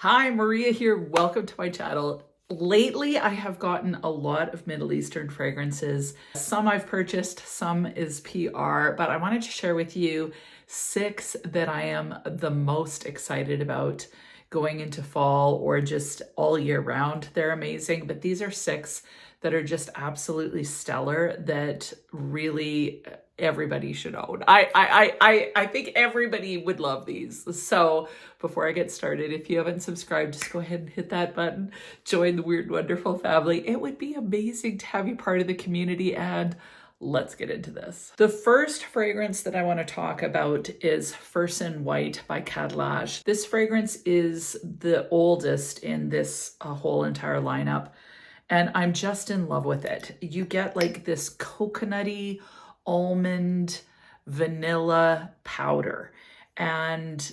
Hi, Maria here. Welcome to my channel. Lately, I have gotten a lot of Middle Eastern fragrances. Some I've purchased, some is PR, but I wanted to share with you 6 that I am the most excited about going into fall or just all year round. They're amazing, but these are 6 that are just absolutely stellar that really everybody should own. I think everybody would love these. So before I get started, if you haven't subscribed, just go ahead and hit that button. Join the Weird Wonderful family. It would be amazing to have you part of the community, and let's get into this. The first fragrance that I want to talk about is Fursan White by Khadlaj. This fragrance is the oldest in this whole entire lineup, and I'm just in love with it. You get like this coconutty, almond, vanilla powder. And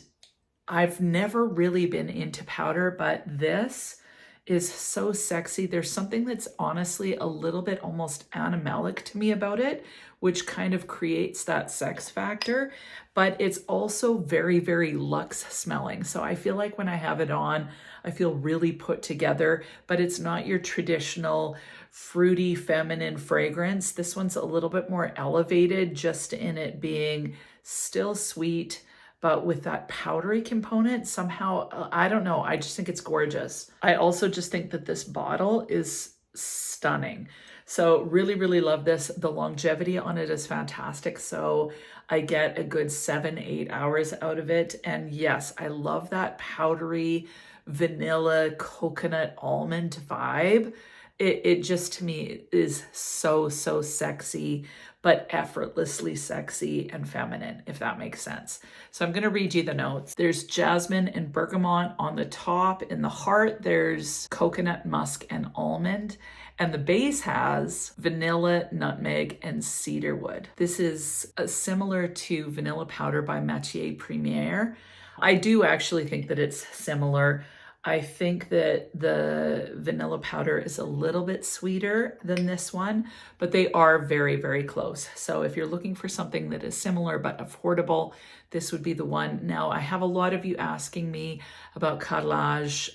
I've never really been into powder, but this is so sexy. There's something that's honestly a little bit almost animalic to me about it, which kind of creates that sex factor, but it's also very, very luxe smelling. So I feel like when I have it on, I feel really put together, but it's not your traditional fruity feminine fragrance. This one's a little bit more elevated, just in it being still sweet, but with that powdery component somehow, I don't know, I just think it's gorgeous. I also just think that this bottle is stunning. So really, really love this. The longevity on it is fantastic. So I get a good 7-8 hours out of it. And yes, I love that powdery vanilla coconut almond vibe. It just to me is so sexy, but effortlessly sexy and feminine, if that makes sense. So I'm going to read you the notes. There's jasmine and bergamot on the top. In the heart, there's coconut, musk, and almond. And the base has vanilla, nutmeg, and cedarwood. This is similar to Vanilla Powder by Matière Première. I do actually think that it's similar. I think that the vanilla powder is a little bit sweeter than this one, but they are very, very close. So if you're looking for something that is similar but affordable, this would be the one. Now, I have a lot of you asking me about Khadlaj.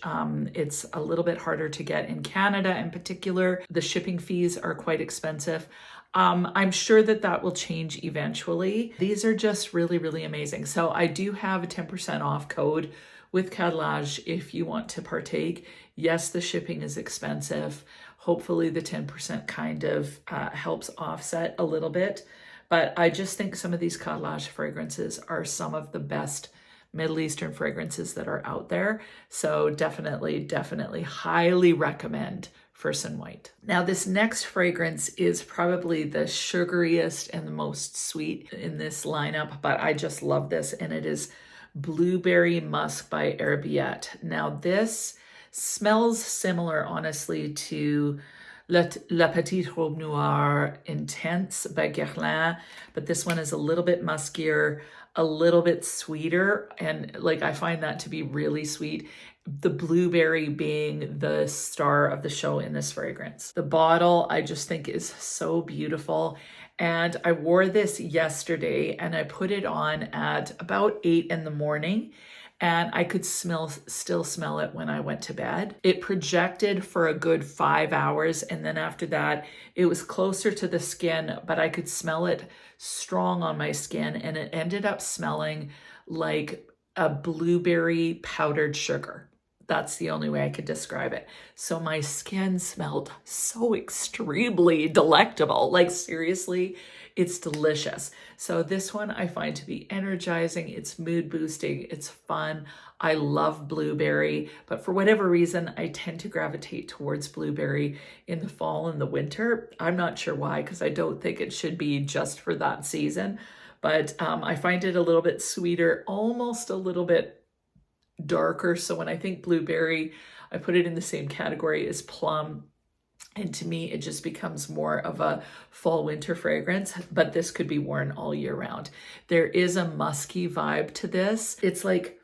It's a little bit harder to get in Canada in particular. The shipping fees are quite expensive. I'm sure that that will change eventually. These are just really, really amazing. So I do have a 10% off code with Khadlaj if you want to partake. Yes, the shipping is expensive. Hopefully the 10% kind of helps offset a little bit. But I just think some of these Khadlaj fragrances are some of the best Middle Eastern fragrances that are out there. So definitely highly recommend Fursan White. Now this next fragrance is probably the sugariest and the most sweet in this lineup, but I just love this, and it is Blueberry Musk by Arabiyat. Now this smells similar, honestly, to La Petite Robe Noire Intense by Guerlain, but this one is a little bit muskier, a little bit sweeter, and like I find that to be really sweet. The blueberry being the star of the show in this fragrance. The bottle I just think is so beautiful. And I wore this yesterday and I put it on at about 8 in the morning, and I could still smell it when I went to bed. It projected for a good 5 hours, and then after that, it was closer to the skin, but I could smell it strong on my skin, and it ended up smelling like a blueberry powdered sugar. That's the only way I could describe it. So my skin smelled so extremely delectable. Like seriously, it's delicious. So this one I find to be energizing. It's mood boosting. It's fun. I love blueberry, but for whatever reason, I tend to gravitate towards blueberry in the fall and the winter. I'm not sure why, because I don't think it should be just for that season, but I find it a little bit sweeter, almost a little bit darker. So when I think blueberry, I put it in the same category as plum. And to me, it just becomes more of a fall winter fragrance, but this could be worn all year round. There is a musky vibe to this. It's like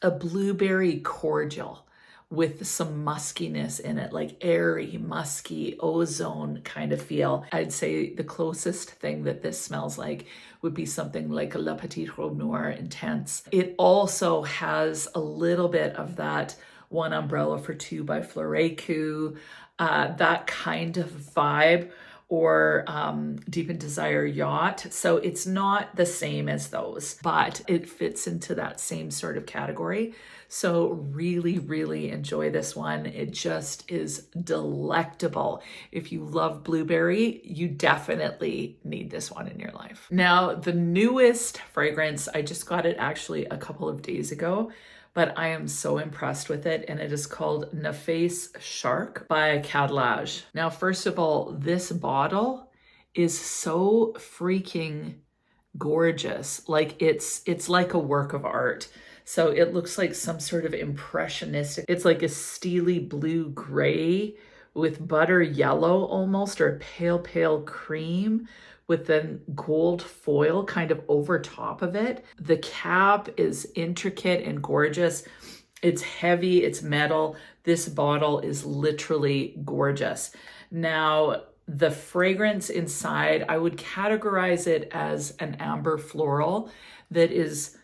a blueberry cordial, with some muskiness in it, like airy, musky, ozone kind of feel. I'd say the closest thing that this smells like would be something like a La Petite Robe Noire Intense. It also has a little bit of that One Umbrella for Two by Florecu, that kind of vibe, or Deep in Desire Yacht. So it's not the same as those, but it fits into that same sort of category. So really, really enjoy this one. It just is delectable. If you love blueberry, you definitely need this one in your life. Now, the newest fragrance, I just got it actually a couple of days ago, but I am so impressed with it, and it is called Nafais Sharq by Khadlaj. Now, first of all, this bottle is so freaking gorgeous. Like it's like a work of art. So it looks like some sort of impressionistic, it's like a steely blue gray with butter yellow almost, or pale cream with then gold foil kind of over top of it. The cap is intricate and gorgeous. It's heavy, it's metal. This bottle is literally gorgeous. Now, the fragrance inside, I would categorize it as an amber floral that is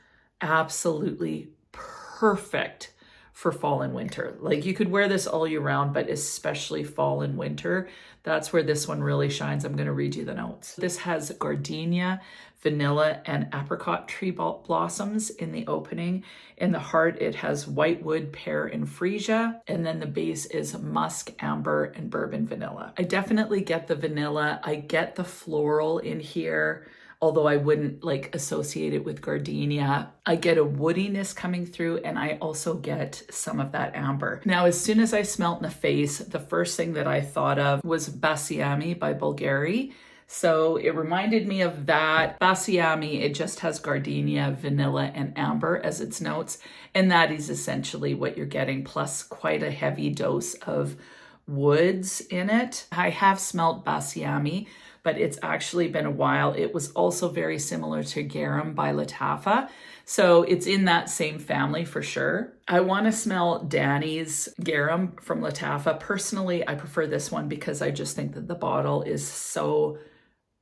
absolutely perfect for fall and winter. Like you could wear this all year round, but especially fall and winter. That's where this one really shines. I'm going to read you the notes. This has gardenia, vanilla, and apricot tree blossoms in the opening. In the heart, it has whitewood, pear, and freesia. And then the base is musk, amber, and bourbon vanilla. I definitely get the vanilla. I get the floral in here, although I wouldn't like associate it with gardenia. I get a woodiness coming through, and I also get some of that amber. Now, as soon as I smelt Nafais, the first thing that I thought of was Basiami by Bulgari. So it reminded me of that. Basiami, it just has gardenia, vanilla, and amber as its notes. And that is essentially what you're getting, plus quite a heavy dose of woods in it. I have smelt Basiami, but it's actually been a while. It was also very similar to Garum by Lattafa. So it's in that same family for sure. I want to smell Danny's Garum from Lattafa. Personally, I prefer this one because I just think that the bottle is so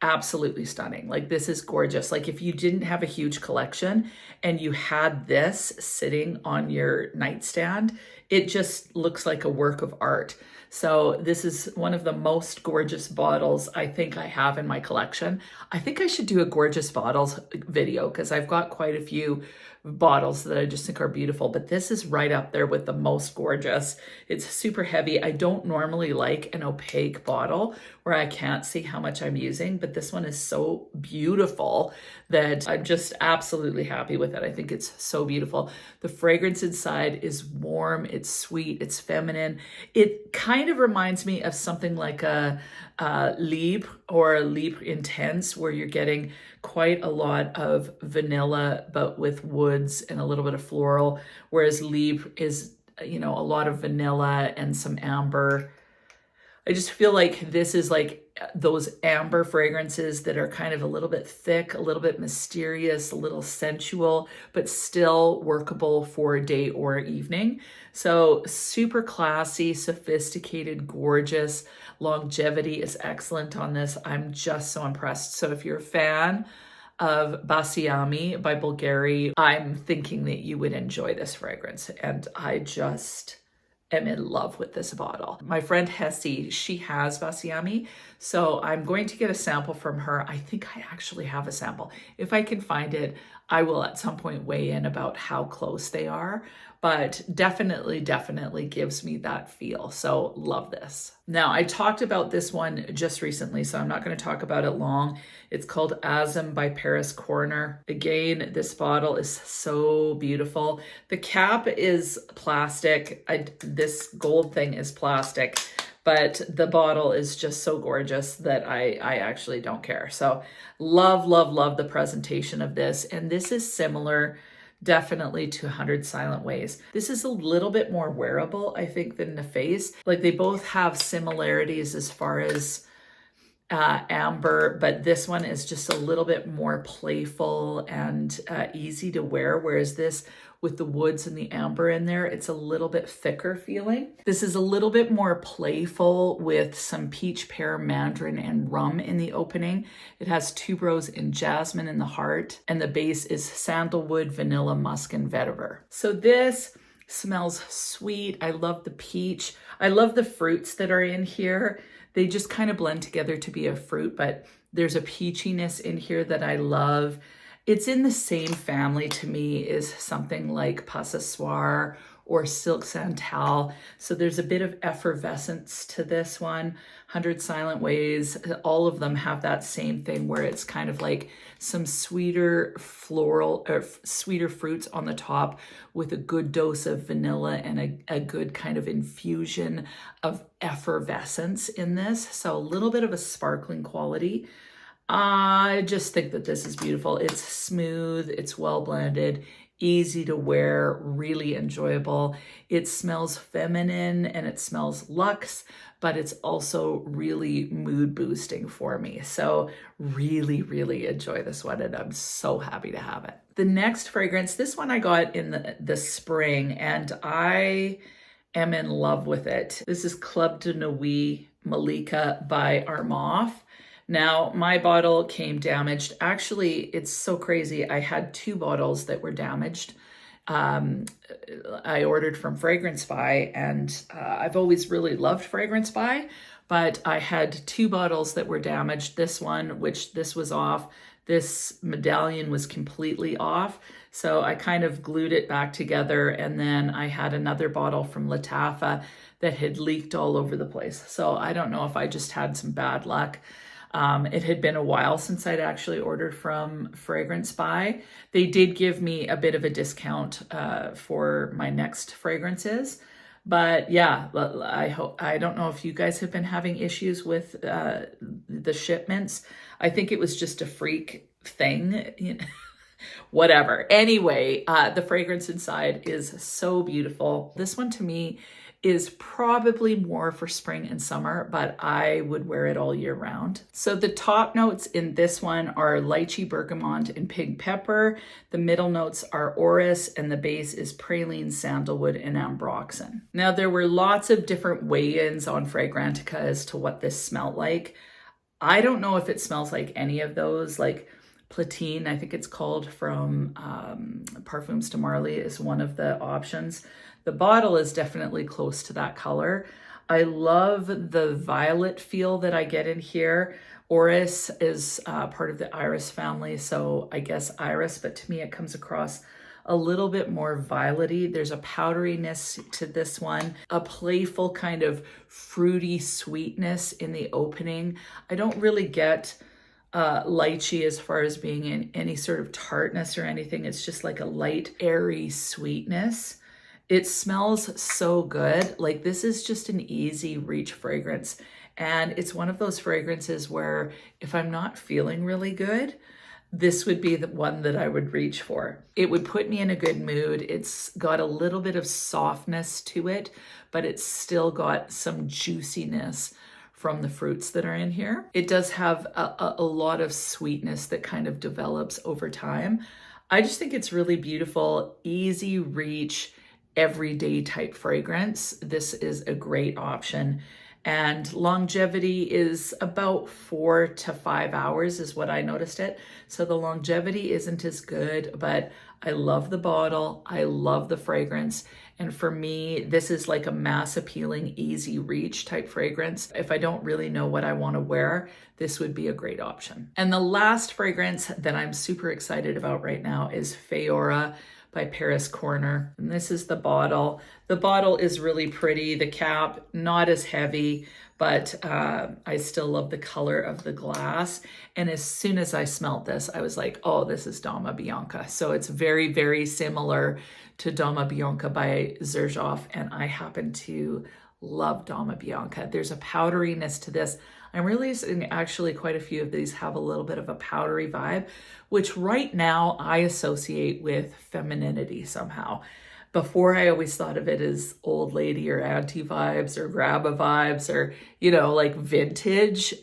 absolutely stunning. Like this is gorgeous. Like if you didn't have a huge collection and you had this sitting on your nightstand, it just looks like a work of art. So this is one of the most gorgeous bottles I think I have in my collection. I think I should do a gorgeous bottles video because I've got quite a few bottles that I just think are beautiful, but this is right up there with the most gorgeous. It's super heavy. I don't normally like an opaque bottle where I can't see how much I'm using, but this one is so beautiful that I'm just absolutely happy with it. I think it's so beautiful. The fragrance inside is warm, it's sweet, it's feminine. It kind of reminds me of something like a Libre or a Libre Intense, where you're getting quite a lot of vanilla, but with woods and a little bit of floral, whereas Libre is, you know, a lot of vanilla and some amber. I just feel like this is like those amber fragrances that are kind of a little bit thick, a little bit mysterious, a little sensual, but still workable for day or evening. So super classy, sophisticated, gorgeous. Longevity is excellent on this. I'm just so impressed. So if you're a fan of Basiami by Bulgari, I'm thinking that you would enjoy this fragrance. And I just am in love with this bottle. My friend Hessie, she has Basiami, so I'm going to get a sample from her. I think I actually have a sample. If I can find it, I will at some point weigh in about how close they are, but definitely gives me that feel. So love this. Now, I talked about this one just recently, so I'm not going to talk about it long. It's called Azam by Paris Corner. Again, this bottle is so beautiful. The cap is plastic. This gold thing is plastic, but the bottle is just so gorgeous that I actually don't care. So love the presentation of this. And this is similar definitely to 100 Silent Ways. This is a little bit more wearable, I think, than Nafais. Like they both have similarities as far as amber, but this one is just a little bit more playful and easy to wear, whereas this with the woods and the amber in there, it's a little bit thicker feeling. This is a little bit more playful with some peach, pear, mandarin, and rum in the opening. It has tuberose and jasmine in the heart, and the base is sandalwood, vanilla, musk, and vetiver. So this smells sweet. I love the peach. I love the fruits that are in here. They just kind of blend together to be a fruit, but there's a peachiness in here that I love. It's in the same family to me as something like Passoir or Silk Santal. So there's a bit of effervescence to this one. 100 Silent Ways, all of them have that same thing where it's kind of like some sweeter floral or sweeter fruits on the top with a good dose of vanilla and a good kind of infusion of effervescence in this. So a little bit of a sparkling quality. I just think that this is beautiful. It's smooth, it's well blended, easy to wear, really enjoyable. It smells feminine and it smells luxe, but it's also really mood boosting for me. So really, really enjoy this one, and I'm so happy to have it. The next fragrance, this one I got in the spring, and I am in love with it. This is Club de Nuit Maleka by Armaf. Now, my bottle came damaged. Actually, it's so crazy. I had 2 bottles that were damaged. I ordered from Fragrance By, and I've always really loved Fragrance By, but I had 2 bottles that were damaged. This one, which this was off. This medallion was completely off. So I kind of glued it back together, and then I had another bottle from Latafa that had leaked all over the place. So I don't know if I just had some bad luck. It had been a while since I'd actually ordered from Fragrance By. They did give me a bit of a discount for my next fragrances. But yeah, I don't know if you guys have been having issues with the shipments. I think it was just a freak thing. You know? Whatever. Anyway, the fragrance inside is so beautiful. This one to me is probably more for spring and summer, but I would wear it all year round. So the top notes in this one are lychee, bergamot, and pink pepper. The middle notes are orris, and the base is praline, sandalwood, and ambroxan. Now, there were lots of different weigh-ins on Fragrantica as to what this smelled like. I don't know if it smells like any of those, like Platine, I think it's called, from Perfumes de Marly is one of the options. The bottle is definitely close to that color. I love the violet feel that I get in here. Orris is part of the iris family, so I guess iris, but to me it comes across a little bit more violet-y. There's a powderiness to this one, a playful kind of fruity sweetness in the opening. I don't really get lychee as far as being in any sort of tartness or anything. It's just like a light, airy sweetness. It smells so good. Like, this is just an easy reach fragrance. And it's one of those fragrances where if I'm not feeling really good, this would be the one that I would reach for. It would put me in a good mood. It's got a little bit of softness to it, but it's still got some juiciness from the fruits that are in here. It does have a lot of sweetness that kind of develops over time. I just think it's really beautiful, easy reach, everyday type fragrance. This is a great option. And longevity is about 4 to 5 hours is what I noticed it. So the longevity isn't as good, but I love the bottle. I love the fragrance. And for me, this is like a mass appealing, easy reach type fragrance. If I don't really know what I want to wear, this would be a great option. And the last fragrance that I'm super excited about right now is Fayora by Paris Corner. And this is the bottle. The bottle is really pretty. The cap, not as heavy, but I still love the color of the glass. And as soon as I smelled this, I was like, oh, this is Dama Bianca. So it's very, very similar to Dama Bianca by Xerjoff. And I happen to love Dama Bianca. There's a powderiness to this. I'm realizing actually quite a few of these have a little bit of a powdery vibe, which right now I associate with femininity somehow. Before, I always thought of it as old lady or auntie vibes or grandma vibes or, you know, like vintage.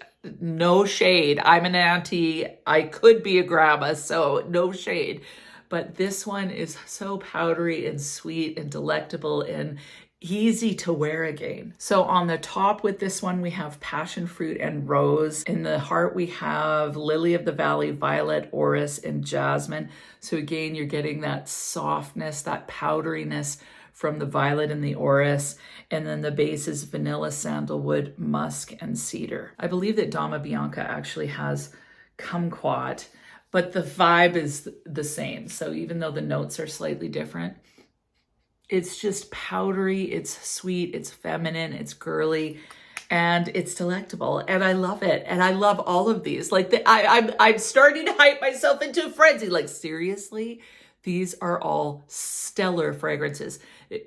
No shade. I'm an auntie. I could be a grandma, so no shade. But this one is so powdery and sweet and delectable and easy to wear again. So on the top with this one, we have passion fruit and rose. In the heart, we have lily of the valley, violet, orris, and jasmine. So again, you're getting that softness, that powderiness from the violet and the orris. And then the base is vanilla, sandalwood, musk, and cedar. I believe that Dama Bianca actually has kumquat, but the vibe is the same. So even though the notes are slightly different, it's just powdery, it's sweet, it's feminine, it's girly, and it's delectable. And I love it. And I love all of these. Like I'm starting to hype myself into a frenzy. Like seriously, these are all stellar fragrances.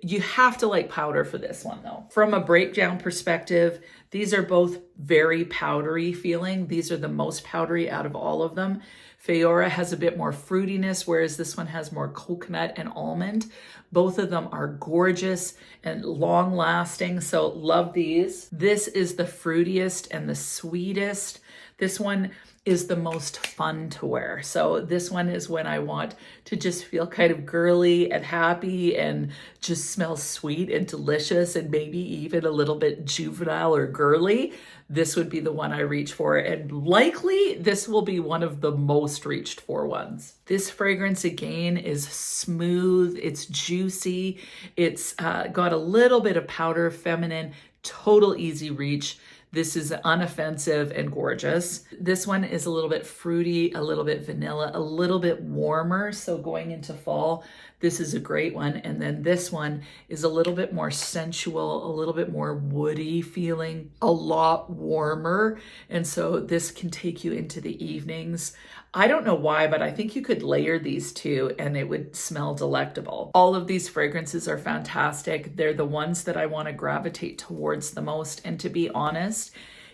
You have to like powder for this one though. From a breakdown perspective, these are both very powdery feeling. These are the most powdery out of all of them. Fayora has a bit more fruitiness, whereas this one has more coconut and almond. Both of them are gorgeous and long lasting, so love these. This is the fruitiest and the sweetest. This one is the most fun to wear. So this one is when I want to just feel kind of girly and happy and just smell sweet and delicious and maybe even a little bit juvenile or girly. This would be the one I reach for, and likely this will be one of the most reached for ones. This fragrance again is smooth, it's juicy, it's got a little bit of powder, feminine, total easy reach. This is unoffensive and gorgeous. This one is a little bit fruity, a little bit vanilla, a little bit warmer. So going into fall, this is a great one. And then this one is a little bit more sensual, a little bit more woody feeling, a lot warmer. And so this can take you into the evenings. I don't know why, but I think you could layer these two and it would smell delectable. All of these fragrances are fantastic. They're the ones that I want to gravitate towards the most. And to be honest,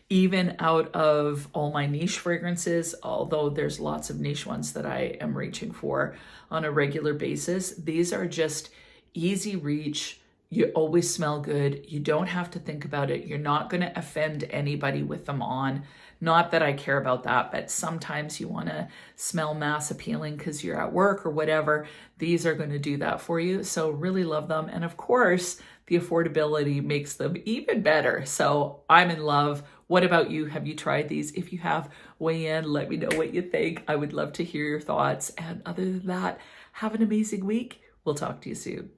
even out of all my niche fragrances, although there's lots of niche ones that I am reaching for on a regular basis, these are just easy reach. You always smell good. You don't have to think about it. You're not going to offend anybody with them on. Not that I care about that, but sometimes you want to smell mass appealing because you're at work or whatever. These are going to do that for you. So really love them. And of course, the affordability makes them even better. So I'm in love. What about you? Have you tried these? If you have, weigh in. Let me know what you think. I would love to hear your thoughts. And other than that, have an amazing week. We'll talk to you soon.